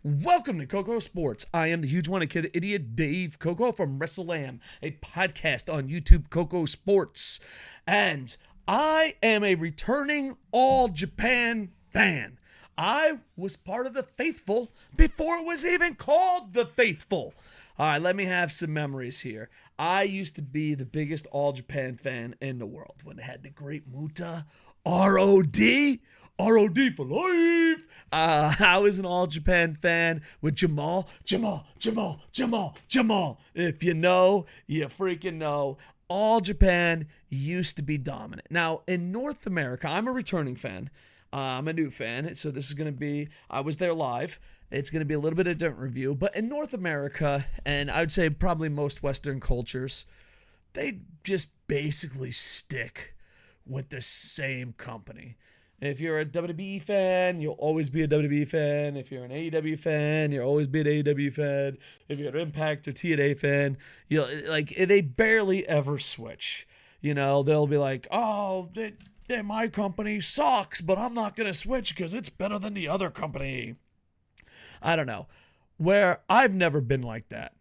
Welcome to KocoSports. I am the huge one, kid, the idiot Dave Koco from Wrestle AM, a podcast on YouTube, KocoSports. And I am a returning All Japan fan. I was part of the Faithful before it was even called the Faithful. All right, let me have some memories here. I used to be the biggest All Japan fan in the world when they had the great Muta, ROD for life. I was an All Japan fan with Jamal. If you know, you freaking know. All Japan used to be dominant. Now, in North America, I'm a returning fan. I'm a new fan, so this is going to be, I was there live. It's going to be a little bit of a different review. But in North America, and I would say probably most Western cultures, they just basically stick with the same company. If you're a WWE fan, you'll always be a WWE fan. If you're an AEW fan, you'll always be an AEW fan. If you're an Impact or TNA fan, they barely ever switch. You know, they'll be like, oh, my company sucks, but I'm not going to switch because it's better than the other company. I don't know. Where I've never been like that.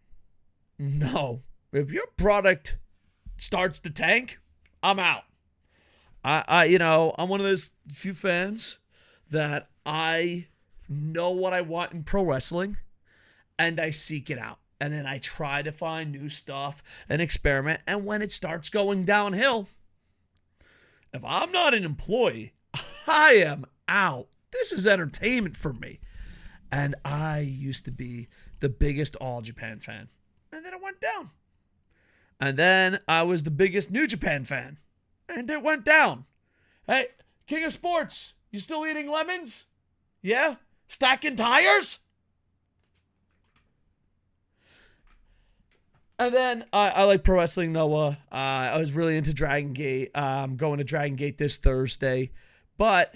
No. If your product starts to tank, I'm out. I'm one of those few fans that I know what I want in pro wrestling and I seek it out. And then I try to find new stuff and experiment. And when it starts going downhill, if I'm not an employee, I am out. This is entertainment for me. And I used to be the biggest All Japan fan. And then it went down. And then I was the biggest New Japan fan. And it went down. Hey, King of Sports, you still eating lemons? Yeah? Stacking tires? And then I like pro wrestling, Noah. I was really into Dragon Gate. I'm going to Dragon Gate this Thursday. But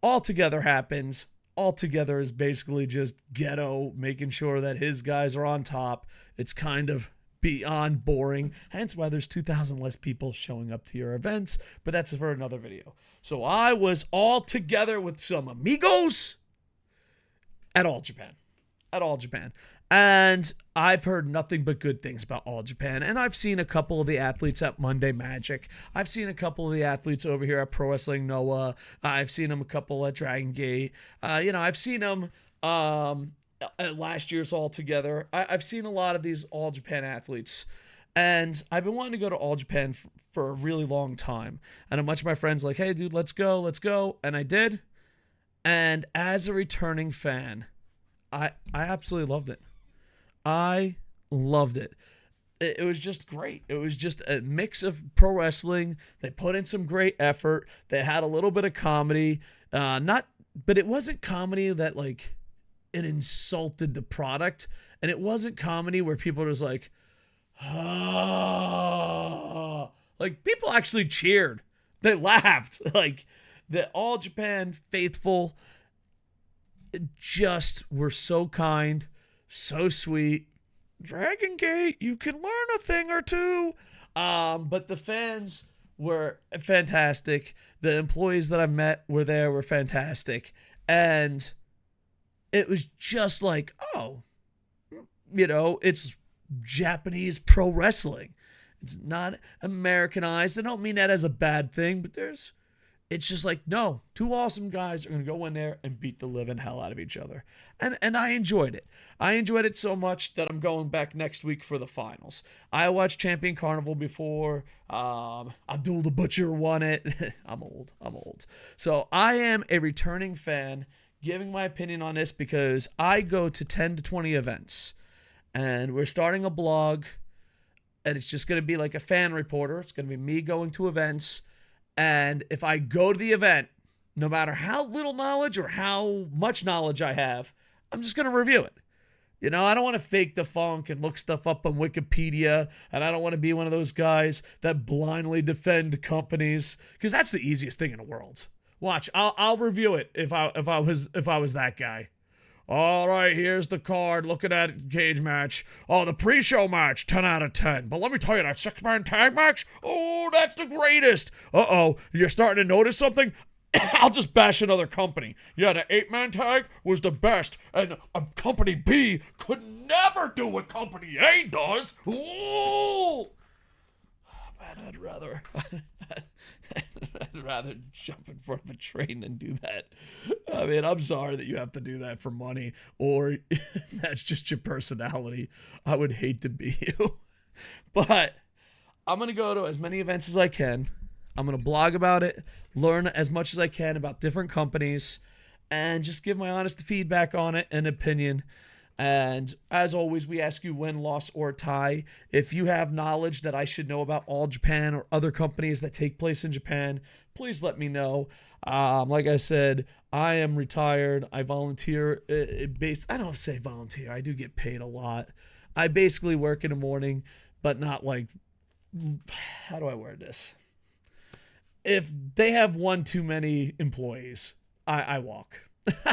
All Together happens. All Together is basically just Ghetto making sure that his guys are on top. It's kind of beyond boring, hence why there's 2,000 less people showing up to your events, but that's for another video. So I was all together with some amigos at All Japan. And I've heard nothing but good things about All Japan, and I've seen a couple of the athletes at Monday Magic. I've seen a couple of the athletes over here at Pro Wrestling Noah. I've seen them a couple at Dragon Gate. I've seen them at last year's All Together. I've seen a lot of these All Japan athletes, and I've been wanting to go to All Japan for a really long time. And a bunch of my friends like, hey, dude, let's go. And I did. And as a returning fan, I absolutely loved it. I loved it. It was just great. It was just a mix of pro wrestling. They put in some great effort. They had a little bit of comedy. But it wasn't comedy that it insulted the product, and it wasn't comedy where people were just like, ah. Like, people actually cheered. They laughed. Like, the All Japan faithful just were so kind, so sweet. Dragon Gate, you can learn a thing or two. But the fans were fantastic. The employees that I've met were fantastic. And it was just like, it's Japanese pro wrestling. It's not Americanized. I don't mean that as a bad thing, but it's just like, no, two awesome guys are going to go in there and beat the living hell out of each other. And I enjoyed it. I enjoyed it so much that I'm going back next week for the finals. I watched Champion Carnival before. Abdul the Butcher won it. I'm old. So I am a returning fan, giving my opinion on this because I go to 10 to 20 events, and we're starting a blog, and it's just going to be like a fan reporter. It's going to be me going to events, and if I go to the event, no matter how little knowledge or how much knowledge I have, I'm just going to review it. I don't want to fake the funk and look stuff up on Wikipedia, and I don't want to be one of those guys that blindly defend companies, because that's the easiest thing in the world. Watch, I'll review it if I was that guy. All right, here's the card. Look at that cage match. Oh, the pre-show match, 10 out of 10. But let me tell you, that six-man tag match, oh, that's the greatest. Uh-oh, you're starting to notice something? I'll just bash another company. Yeah, the 8-man tag was the best, and company B could never do what company A does. Ooh! Man, I'd rather jump in front of a train than do that. I mean, I'm sorry that you have to do that for money, or that's just your personality. I would hate to be you. But I'm going to go to as many events as I can. I'm going to blog about it, learn as much as I can about different companies, and just give my honest feedback on it and opinion. And as always, we ask you win, loss, or tie. If you have knowledge that I should know about All Japan or other companies that take place in Japan, please let me know. Like I said, I am retired. I volunteer. I don't say volunteer. I do get paid a lot. I basically work in the morning, but not like, how do I word this? If they have one too many employees, I walk.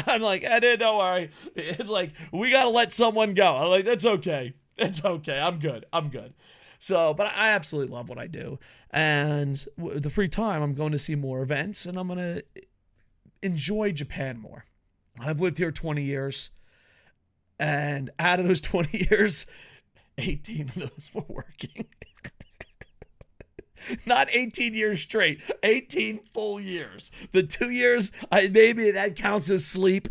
I'm like, don't worry. It's like, we got to let someone go. I'm like, that's okay. It's okay. I'm good. So, but I absolutely love what I do. And the free time, I'm going to see more events, and I'm going to enjoy Japan more. I've lived here 20 years. And out of those 20 years, 18 of those were working. Not 18 years straight, 18 full years. The 2 years, maybe that counts as sleep.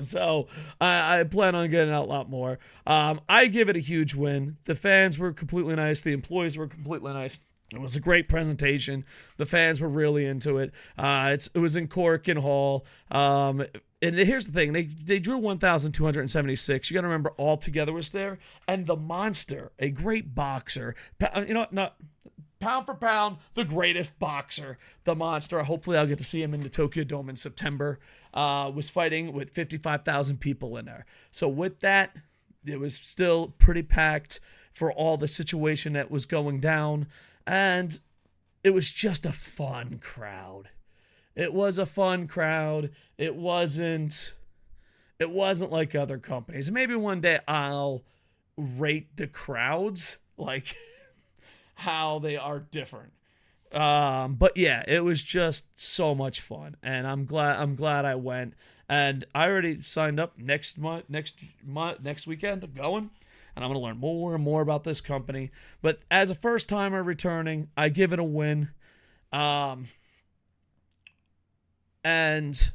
So I plan on getting out a lot more. I give it a huge win. The fans were completely nice. The employees were completely nice. It was a great presentation. The fans were really into it. It was in Corkin Hall. And here's the thing. They drew 1,276. You got to remember, All Together was there. And the Monster, a great boxer. Pound for pound, the greatest boxer, the Monster. Hopefully I'll get to see him in the Tokyo Dome in September. Was fighting with 55,000 people in there. So with that, it was still pretty packed for all the situation that was going down. And it was just a fun crowd. It was a fun crowd. It wasn't like other companies. Maybe one day I'll rate the crowds, like how they are different. But yeah, it was just so much fun, and I'm glad I went. And I already signed up next weekend. I'm going, and I'm going to learn more and more about this company. But as a first timer returning, I give it a win. And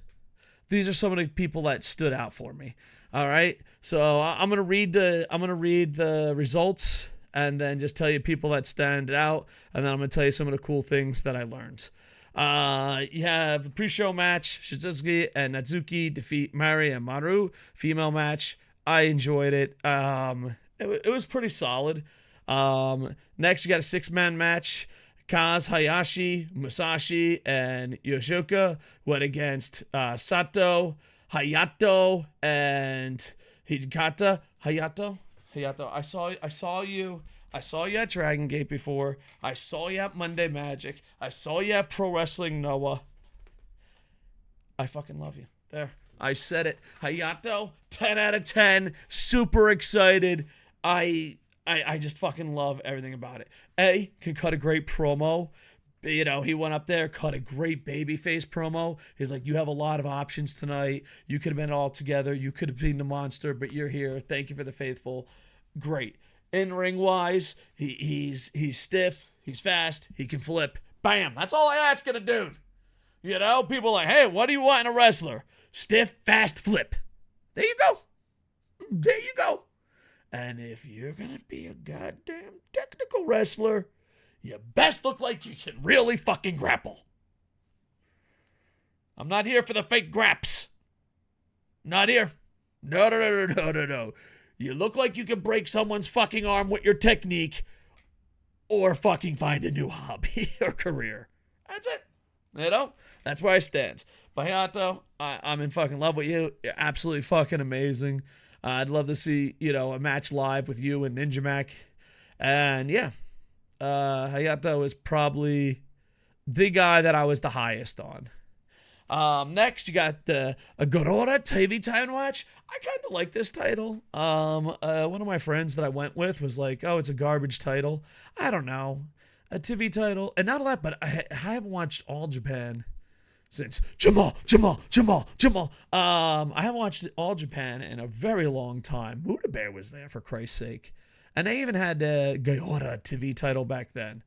these are some of the people that stood out for me. All right, so I'm gonna read the results, and then just tell you people that stand out, and then I'm going to tell you some of the cool things that I learned. You have the pre-show match, Shizuki and Natsuki defeat Mari and Maru. Female match, I enjoyed it. It was pretty solid. Next, you got a 6-man match. Kaz, Hayashi, Musashi, and Yoshioka went against Sato, Hayato, and Hidekata. Hayato, I saw you at Dragon Gate before. I saw you at Monday Magic. I saw you at Pro Wrestling Noah. I fucking love you. There. I said it. Hayato, 10 out of 10. Super excited. I just fucking love everything about it. Can cut a great promo. You know, he went up there, cut a great babyface promo. He's like, you have a lot of options tonight. You could have been all together. You could have been the Monster, but you're here. Thank you for the faithful. Great. In-ring wise, he's stiff. He's fast. He can flip. Bam. That's all I ask of a dude. You know, people are like, hey, what do you want in a wrestler? Stiff, fast, flip. There you go. There you go. And if you're going to be a goddamn technical wrestler, you best look like you can really fucking grapple. I'm not here for the fake graps. Not here. No. You look like you can break someone's fucking arm with your technique or fucking find a new hobby or career. That's it. You know? That's where I stand. Bayato, I'm in fucking love with you. You're absolutely fucking amazing. I'd love to see, a match live with you and Ninja Mac. And yeah, Hayato is probably the guy that I was the highest on. Next, you got the Agorora TV title match. I kind of like this title. One of my friends that I went with was like, oh, it's a garbage title. I don't know. A TV title. And not all that, but I haven't watched All Japan since Jamal. I haven't watched All Japan in a very long time. Muda Bear was there, for Christ's sake. And they even had the Gaora TV title back then.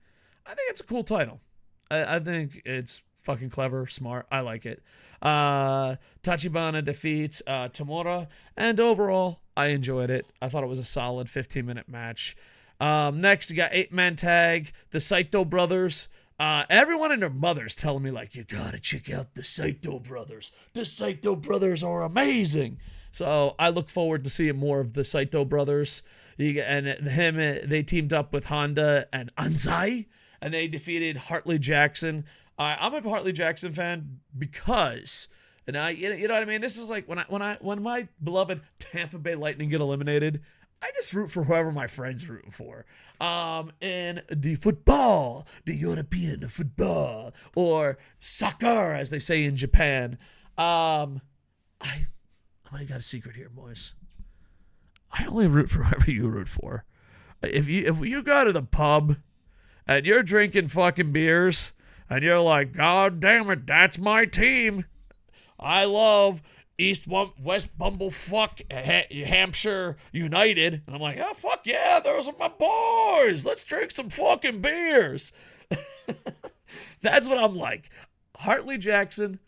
I think it's a cool title. I think it's fucking clever, smart. I like it. Tachibana defeats Tamura. And overall, I enjoyed it. I thought it was a solid 15-minute match. Next, you got 8-man tag. The Saito brothers. Everyone and their mothers telling me, like, you gotta check out the Saito brothers. The Saito brothers are amazing. So I look forward to seeing more of the Saito brothers. They teamed up with Honda and Anzai, and they defeated Hartley Jackson. I'm a Hartley Jackson fan because, and you know what I mean. This is like when my beloved Tampa Bay Lightning get eliminated, I just root for whoever my friend's rooting for. In the football, the European football, or soccer, as they say in Japan. I got a secret here, boys. I only root for whoever you root for. If you go to the pub and you're drinking fucking beers and you're like, God damn it, that's my team. I love West Bumblefuck, Hampshire United. And I'm like, oh, fuck yeah, those are my boys. Let's drink some fucking beers. That's what I'm like. Hartley Jackson,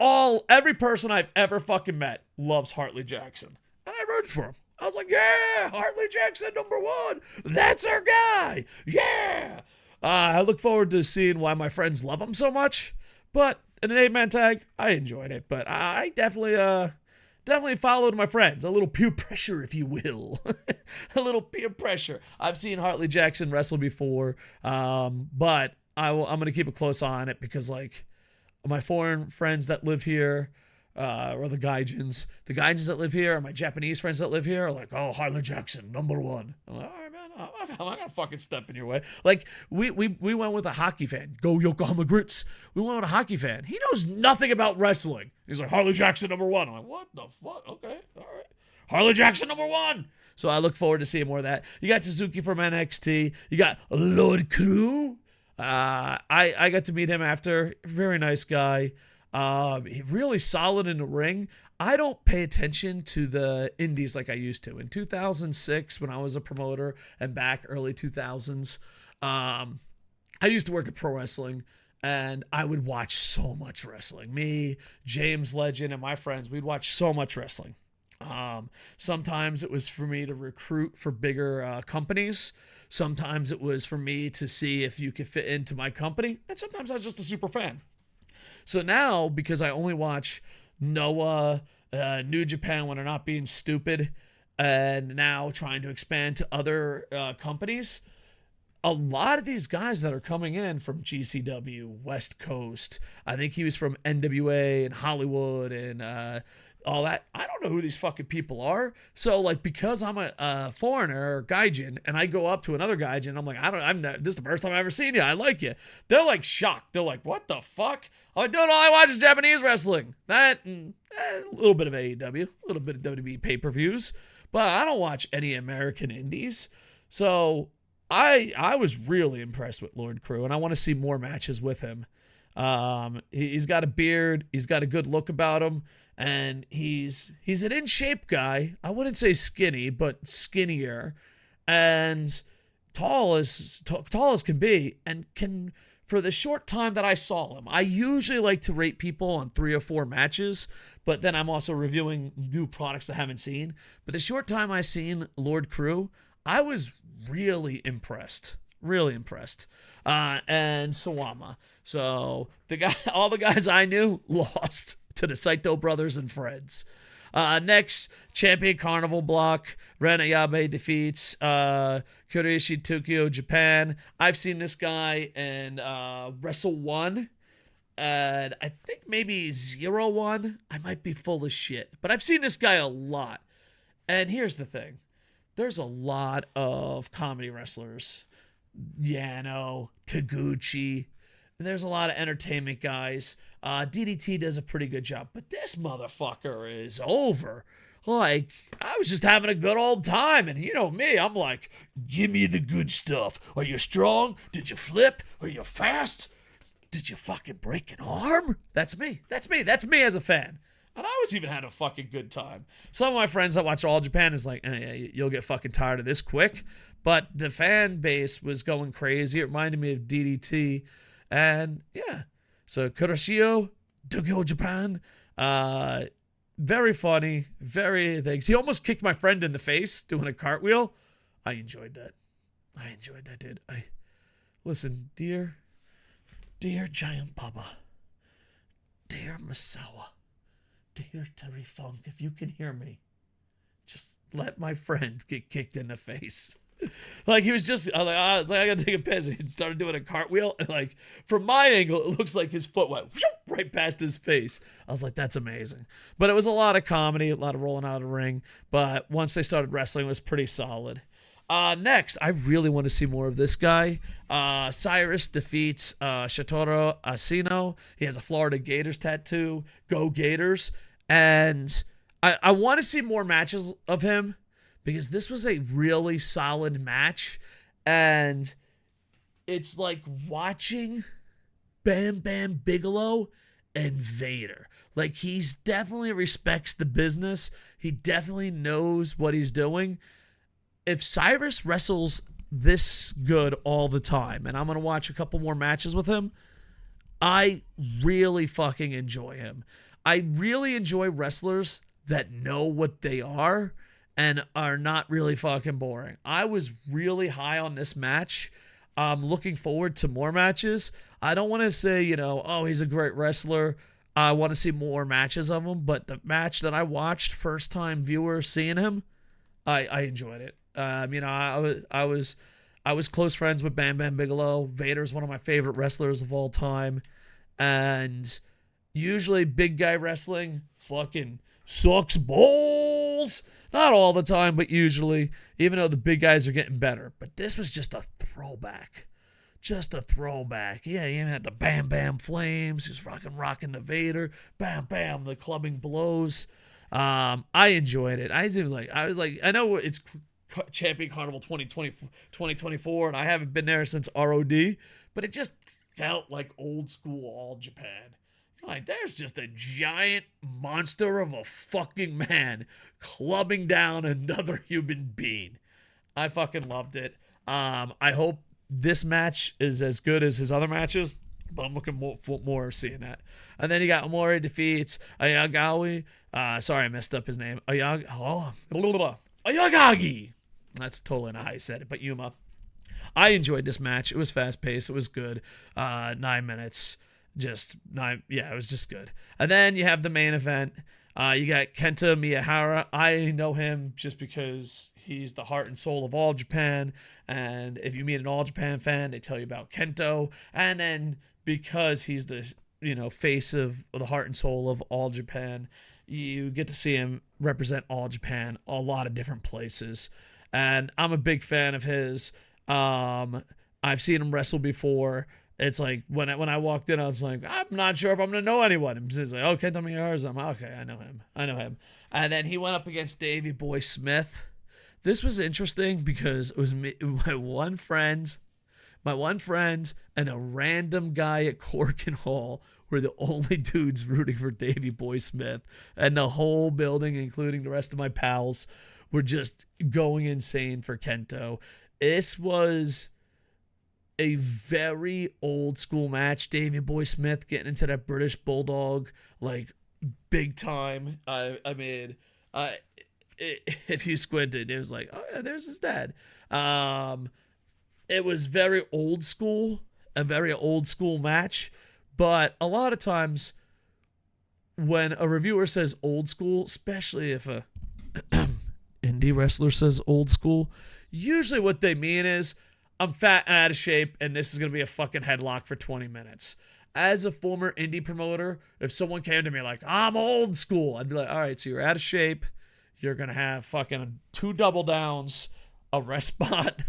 every person I've ever fucking met loves Hartley Jackson. And I rooted for him. I was like, yeah, Hartley Jackson, #1. That's our guy. Yeah. I look forward to seeing why my friends love him so much. But in an 8-man tag, I enjoyed it. But I definitely followed my friends. A little peer pressure, if you will. A little peer pressure. I've seen Hartley Jackson wrestle before. But I'm going to keep a close eye on it because, like, my foreign friends that live here, or the Gaijins that live here, or my Japanese friends that live here are like, oh, Hartley Jackson, #1. I'm like, all right, man, I'm not gonna fucking step in your way. Like, we went with a hockey fan. Go Yokohama Grits. We went with a hockey fan. He knows nothing about wrestling. He's like, Hartley Jackson, #1. I'm like, what the fuck? Okay, all right. Harley Jackson, #1. So I look forward to seeing more of that. You got Suzuki from NXT. You got Lord Crew. I got to meet him after. Very nice guy. Really solid in the ring. I don't pay attention to the indies like I used to. In 2006, when I was a promoter, and back early 2000s, I used to work at pro wrestling, and I would watch so much wrestling. Me, James Legend, and my friends, we'd watch so much wrestling. Sometimes it was for me to recruit for bigger companies. Sometimes it was for me to see if you could fit into my company. And sometimes I was just a super fan. So now, because I only watch Noah, New Japan when they're not being stupid, and now trying to expand to other companies, a lot of these guys that are coming in from GCW, West Coast, I think he was from NWA and Hollywood and all that. I don't know who these fucking people are. So, like, because I'm a foreigner or gaijin, and I go up to another gaijin, I'm like, this is the first time I've ever seen you. I like you. They're like shocked. They're like, what the fuck? I'm like, dude, all I watch is Japanese wrestling. That and a little bit of AEW, a little bit of WWE pay-per-views, but I don't watch any American indies. So I was really impressed with Lord Crew, and I want to see more matches with him. He's got a beard. He's got a good look about him. And he's an in-shape guy. I wouldn't say skinny, but skinnier. And tall as can be. And for the short time that I saw him, I usually like to rate people on 3 or 4 matches. But then I'm also reviewing new products I haven't seen. But the short time I seen Lord Crew, I was really impressed. Really impressed. And Sawama. So all the guys I knew lost to the Saito brothers and friends. Next, champion Carnival block. Ren Ayabe defeats Kurishi Tokyo, Japan. I've seen this guy in Wrestle 1. And I think maybe 01. I might be full of shit. But I've seen this guy a lot. And here's the thing. There's a lot of comedy wrestlers. Yano, Taguchi. And there's a lot of entertainment guys. DDT does a pretty good job. But this motherfucker is over. Like, I was just having a good old time. And you know me, I'm like, give me the good stuff. Are you strong? Did you flip? Are you fast? did you fucking break an arm? That's me. That's me as a fan. And I was even had a fucking good time. Some of my friends that watch All Japan is like, you'll get fucking tired of this quick. But the fan base was going crazy. It reminded me of DDT. And yeah. So Kuroshio, Tokyo, Japan. Very funny. Very things. He almost kicked my friend in the face doing a cartwheel. I enjoyed that. Dude. Listen, dear Giant Baba. Dear Masawa. Dear Terry Funk, if you can hear me, just let my friend get kicked in the face. Like, he was just, I was like, I gotta take a piss. And he started doing a cartwheel, and like, from my angle, it looks like his foot went right past his face. I was like, that's amazing. But it was a lot of comedy, a lot of rolling out of the ring. But once they started wrestling, it was pretty solid. Next, I really want to see more of this guy. Cyrus defeats Satoru Asino. He has a Florida Gators tattoo. Go Gators. And I want to see more matches of him because this was a really solid match. And it's like watching Bam Bam Bigelow and Vader. Like, he's definitely respects the business. He definitely knows what he's doing. If Cyrus wrestles this good all the time, and I'm going to watch a couple more matches with him, I really fucking enjoy him. I really enjoy wrestlers that know what they are and are not really fucking boring. I was really high on this match. I'm looking forward to more matches. I don't want to say, oh, he's a great wrestler. I want to see more matches of him, but the match that I watched, first time viewer seeing him, I enjoyed it. I was close friends with Bam Bam Bigelow. Vader's one of my favorite wrestlers of all time. And usually big guy wrestling fucking sucks balls. Not all the time, but usually, even though the big guys are getting better. But this was just a throwback. Yeah, he even had the Bam Bam Flames. He was rocking the Vader. Bam Bam, the clubbing blows. I enjoyed it. I was like, I know it's Champion Carnival 2024, and I haven't been there since ROD, but it just felt like old school All Japan. Like, there's just a giant monster of a fucking man clubbing down another human being. I fucking loved it. I hope this match is as good as his other matches, but I'm looking for more seeing that. And then you got Omori defeats Ayagawi. Sorry, I messed up his name. Ayagagi. That's totally not how you said it, but Yuma. I enjoyed this match. It was fast-paced. It was good. 9 minutes. It was just good. And then you have the main event. You got Kenta Miyahara. I know him just because he's the heart and soul of All Japan. And if you meet an All Japan fan, they tell you about Kento. And then because he's the face of the heart and soul of All Japan, you get to see him represent All Japan a lot of different places. And I'm a big fan of his. I've seen him wrestle before. It's like when I walked in, I was like, I'm not sure if I'm going to know anyone. And he's like, oh, Kenta Miyahara. I'm like, okay, I know him. And then he went up against Davey Boy Smith. This was interesting because it was my one friend and a random guy at Corkin Hall were the only dudes rooting for Davey Boy Smith. And the whole building, including the rest of my pals, were just going insane for Kento. This was a very old school match. Davey Boy Smith getting into that British Bulldog, like, big time. If you squinted, it was like, oh yeah, there's his dad. It was very old school, a very old school match. But a lot of times when a reviewer says old school, especially if a indie wrestler says old school, usually what they mean is, I'm fat and out of shape, and this is going to be a fucking headlock for 20 minutes. As a former indie promoter, if someone came to me like, I'm old school, I'd be like, all right, so you're out of shape. You're going to have fucking 2 double downs, a rest spot,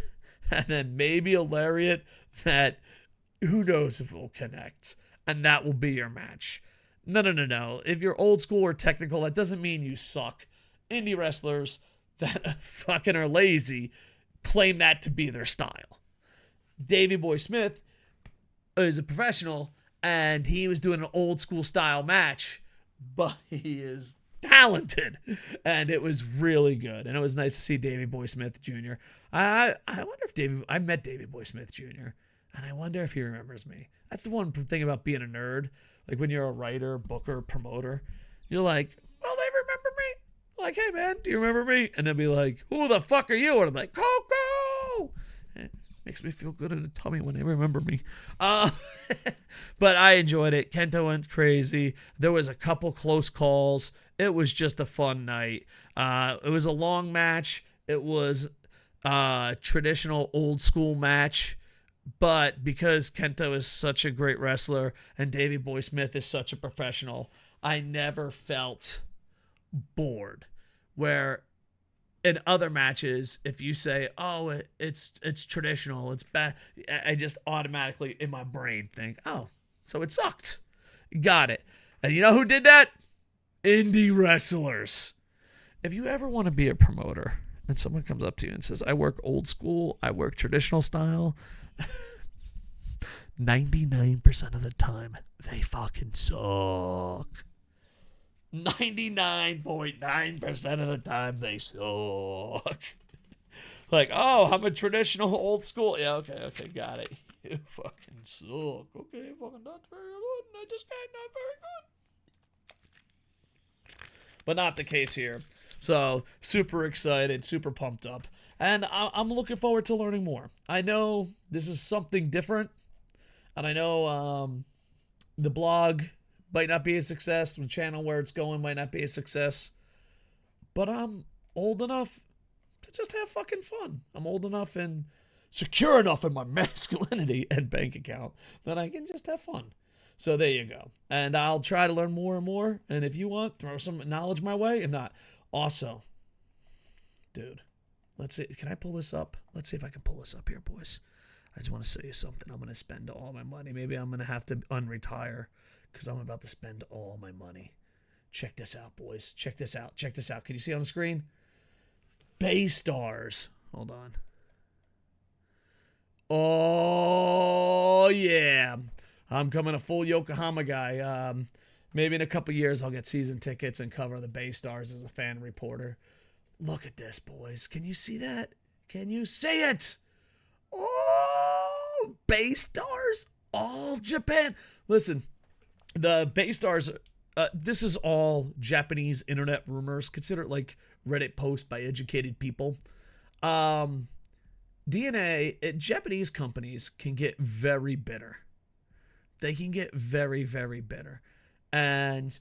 and then maybe a lariat that who knows if it will connect. And that will be your match. No. If you're old school or technical, that doesn't mean you suck. Indie wrestlers that fucking are lazy claim that to be their style. Davey Boy Smith is a professional, and he was doing an old school style match, but he is talented, and it was really good, and it was nice to see Davey Boy Smith Jr. I wonder if I met Davey Boy Smith Jr., and I wonder if he remembers me. That's the one thing about being a nerd. Like when you're a writer, booker, promoter, you're like, well, they remember me. Like, hey man, do you remember me? And they'll be like, who the fuck are you? And I'm like, Koco. It makes me feel good in the tummy when they remember me. But I enjoyed it. Kento went crazy. There was a couple close calls. It was just a fun night. It was a long match. It was a traditional old school match. But because Kento is such a great wrestler and Davey Boy Smith is such a professional, I never felt bored. Where in other matches, if you say, oh, it's traditional, it's bad, I just automatically in my brain think, oh, so it sucked. Got it. And you know who did that? Indie wrestlers. If you ever want to be a promoter and someone comes up to you and says, I work old school, I work traditional style, 99% of the time, they fucking suck. 99.9% of the time, they suck. Like, oh, I'm a traditional old school. Yeah, okay, got it. You fucking suck. Okay, fucking not very good. I just got not very good. But not the case here. So, super excited, super pumped up. And I'm looking forward to learning more. I know this is something different. And I know the blog might not be a success. The channel where it's going might not be a success. But I'm old enough to just have fucking fun. I'm old enough and secure enough in my masculinity and bank account that I can just have fun. So there you go. And I'll try to learn more and more. And if you want, throw some knowledge my way. If not, also, dude, let's see. Can I pull this up? Let's see if I can pull this up here, boys. I just want to show you something. I'm going to spend all my money. Maybe I'm going to have to unretire because I'm about to spend all my money. Check this out, boys. Check this out. Check this out. Can you see it on the screen? Bay Stars. Hold on. Oh, yeah. I'm coming a full Yokohama guy. Maybe in a couple years I'll get season tickets and cover the Bay Stars as a fan reporter. Look at this, boys. Can you see that? Can you see it? Oh, Bay Stars, all Japan. Listen, the Bay Stars, this is all Japanese internet rumors. Consider it like Reddit posts by educated people. Japanese companies can get very bitter. They can get very, very bitter. And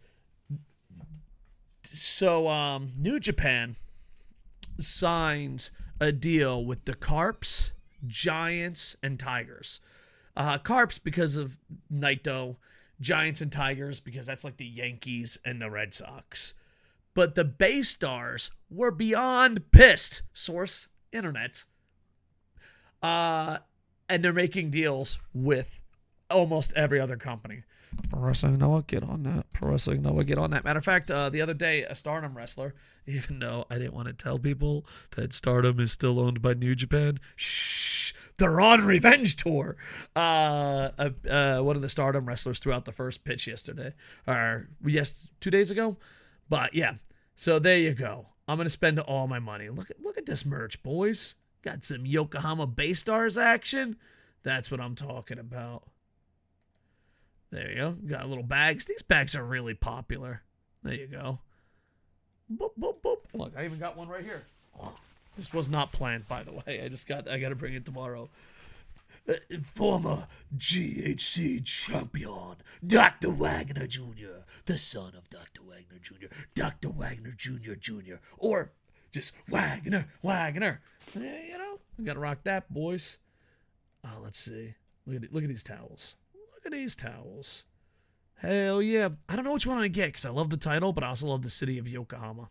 so New Japan signed a deal with the Carps, Giants, and Tigers. Carps because of Naito, Giants and Tigers because that's like the Yankees and the Red Sox. But the Bay Stars were beyond pissed. Source, internet. And they're making deals with almost every other company. Pro Wrestling Noah, get on that. Pro Wrestling Noah, get on that. Matter of fact, the other day, a Stardom wrestler, even though I didn't want to tell people that Stardom is still owned by New Japan, shh, they're on Revenge Tour. One of the Stardom wrestlers threw out the first pitch yesterday. 2 days ago. But yeah, so there you go. I'm going to spend all my money. Look at this merch, boys. Got some Yokohama Bay Stars action. That's what I'm talking about. There you go. Got little bags. These bags are really popular. There you go. Boop, boop, boop. Look, I even got one right here. This was not planned, by the way. I got to bring it tomorrow. Former GHC champion, Dr. Wagner Jr., the son of Dr. Wagner Jr., Dr. Wagner Jr., or just Wagner. You know, we got to rock that, boys. Oh, let's see. Look at these towels. Look at these towels. Hell yeah. I don't know which one I get because I love the title, but I also love the city of Yokohama.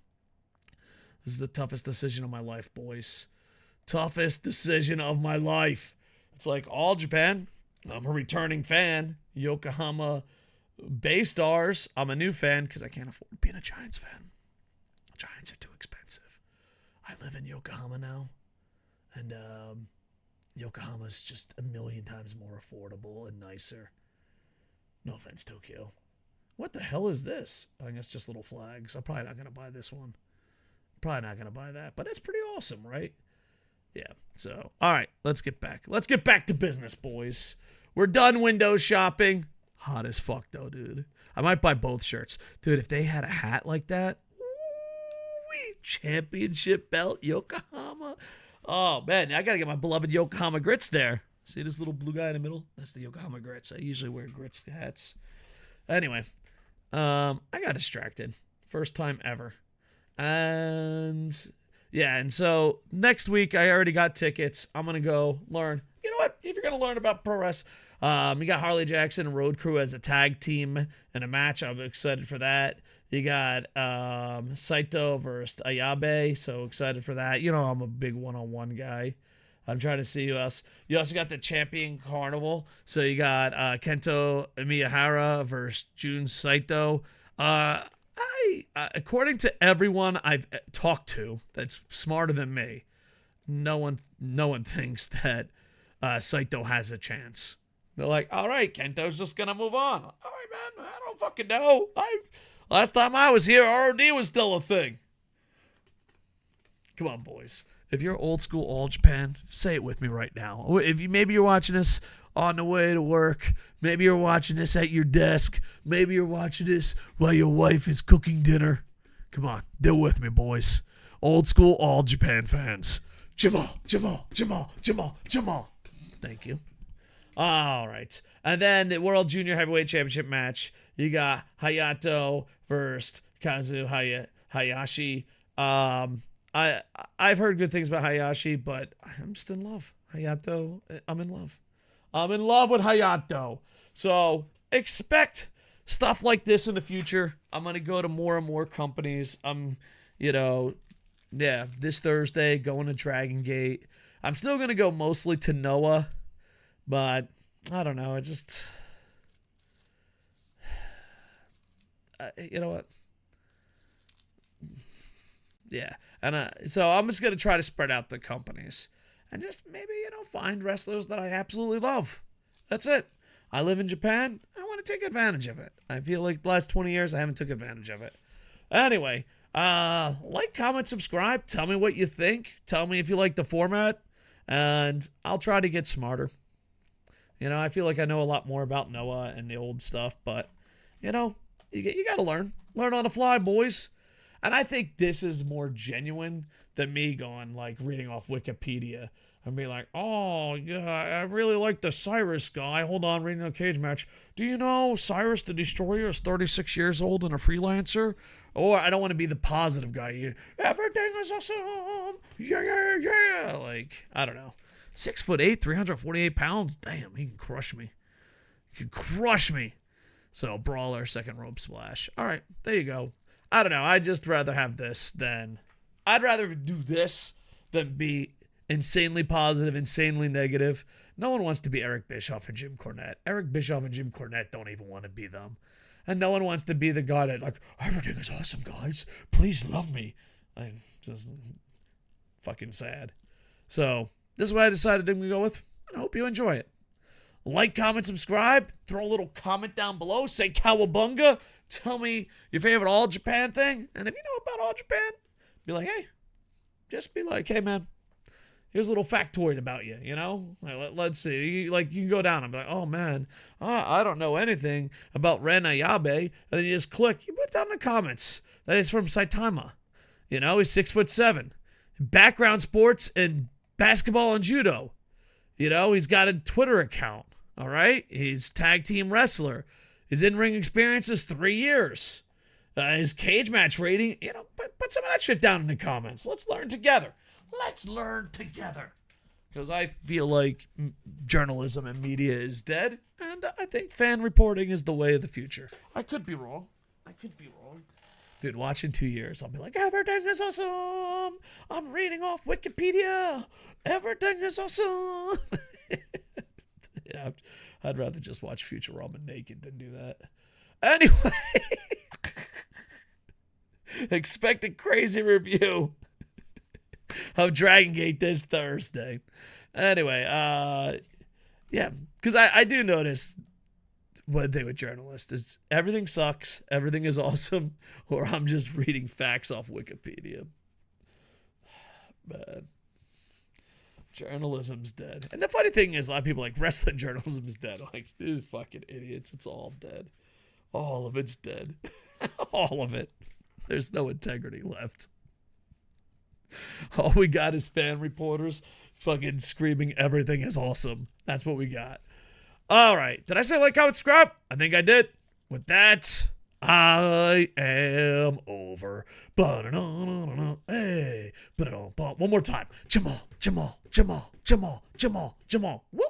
This is the toughest decision of my life, boys. Toughest decision of my life. It's like All Japan. I'm a returning fan. Yokohama Bay Stars. I'm a new fan because I can't afford being a Giants fan. Giants are too expensive. I live in Yokohama now. And Yokohama's just a million times more affordable and nicer. No offense, Tokyo. What the hell is this? I guess just little flags. I'm probably not going to buy this one. Probably not going to buy that, but it's pretty awesome, right? Yeah. So, all right, let's get back. Let's get back to business, boys. We're done window shopping. Hot as fuck, though, dude. I might buy both shirts. Dude, if they had a hat like that, championship belt, Yokohama. Oh, man, I got to get my beloved Yokohama grits there. See this little blue guy in the middle? That's the Yokohama grits. I usually wear grits hats. Anyway, I got distracted. First time ever. And yeah, and so next week I already got tickets. I'm going to go learn. You know what? If you're going to learn about pro wrestling, you got Harley Jackson and Road Crew as a tag team in a match. I'm excited for that. You got Saito versus Ayabe, so excited for that. You know, I'm a big one-on-one guy. I'm trying to see who else. You also got the champion Carnival. So you got Kento Miyahara versus Jun Saito. According to everyone I've talked to that's smarter than me, no one thinks that Saito has a chance. They're like, all right, Kento's just going to move on. All right, man, I don't fucking know. Last time I was here, ROD was still a thing. Come on, boys. If you're old school All Japan, say it with me right now. Maybe you're watching this on the way to work. Maybe you're watching this at your desk. Maybe you're watching this while your wife is cooking dinner. Come on, do it with me, boys. Old school All Japan fans. Jamal. Thank you. All right. And then the World Junior Heavyweight Championship match. You got Hayato versus Kazu Hayashi. I've heard good things about Hayashi, but I'm just in love. Hayato, I'm in love. I'm in love with Hayato. So expect stuff like this in the future. I'm going to go to more and more companies. This Thursday, going to Dragon Gate. I'm still going to go mostly to Noah, but I don't know. You know what? Yeah. And so I'm just going to try to spread out the companies and just maybe, find wrestlers that I absolutely love. That's it. I live in Japan. I want to take advantage of it. I feel like the last 20 years I haven't took advantage of it. Anyway, like, comment, subscribe. Tell me what you think. Tell me if you like the format. And I'll try to get smarter. I feel like I know a lot more about Noah and the old stuff. But, you got to learn. Learn on the fly, boys. And I think this is more genuine than me going, reading off Wikipedia and be like, oh, yeah, I really like the Cyrus guy. Hold on, reading a cage match. Do you know Cyrus the Destroyer is 36 years old and a freelancer? Or I don't want to be the positive guy. Everything is awesome. Yeah. I don't know. 6'8", 348 pounds. Damn, he can crush me. So, brawler, second rope splash. All right, there you go. I don't know. I'd just rather have this than... I'd rather do this than be insanely positive, insanely negative. No one wants to be Eric Bischoff and Jim Cornette. Eric Bischoff and Jim Cornette don't even want to be them. And no one wants to be the guy that, everything is awesome, guys. Please love me. I'm just fucking sad. So, this is what I decided I'm going to go with. And I hope you enjoy it. Like, comment, subscribe. Throw a little comment down below. Say cowabunga. Tell me your favorite All Japan thing. And if you know about All Japan, be like, hey. Just be like, hey, man. Here's a little factoid about you, let's see. You can go down and be like, oh, man, I don't know anything about Ren Ayabe. And then you just click. You put it down in the comments that he's from Saitama. He's 6'7". Background sports and basketball and judo. He's got a Twitter account. All right? He's tag team wrestler. His in-ring experience is 3 years. His cage match rating, put some of that shit down in the comments. Let's learn together. Because I feel like journalism and media is dead, and I think fan reporting is the way of the future. I could be wrong. Dude, watch in 2 years, I'll be like, everything is awesome. I'm reading off Wikipedia. Everything is awesome. Yeah, I'd rather just watch Futurama naked than do that. Anyway, expect a crazy review of Dragon Gate this Thursday. Anyway, yeah, because I do notice one thing with journalists is everything sucks, everything is awesome, or I'm just reading facts off Wikipedia. Man. Journalism's dead. And the funny thing is, a lot of people are like, wrestling journalism's dead. Like, these fucking idiots. It's all dead. All of it's dead. All of it. There's no integrity left. All we got is fan reporters fucking screaming everything is awesome. That's what we got. All right. Did I say like, comment, subscribe? I think I did. With that, I am over. Hey. One more time. Jamal. Woo.